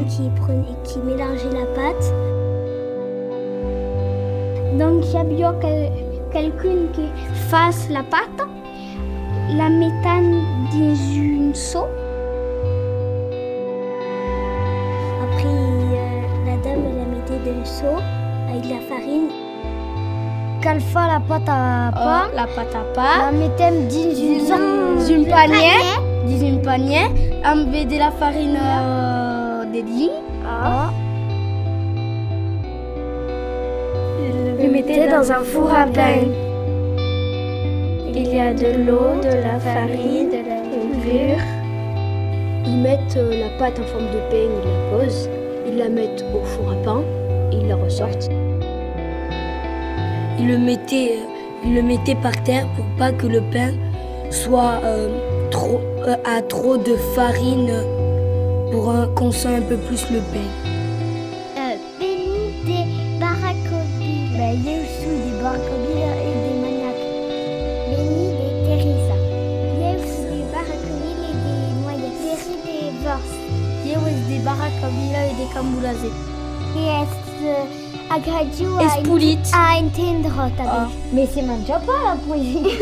qui mélangeait la pâte. Donc j'avais quelqu'un qui fasse la pâte, la mettant dans une seau. Après, la dame la mettait dans le seau avec la farine. Quand elle fait la pâte à pain, la mettait dans une panier. Dans une panier, on met de la farine dedans. Le mettait dans un four à pain. Il y a de l'eau, de la farine, de la levure. Ils mettent la pâte en forme de pain, ils la posent, ils la mettent au four à pain et ils la ressortent. Ils le mettaient par terre pour pas que le pain soit à trop de farine pour qu'on sent un peu plus le pain. Béni des barracobiles. Il y a aussi des barracobiles et des maniaques. Béni des Teresa. Il y a aussi des barracobiles et des noyettes. Béni des Vors. Il y a aussi des barracobiles et des camboulazés. Et agradiu a entendre. Mais c'est mon job, la poésie.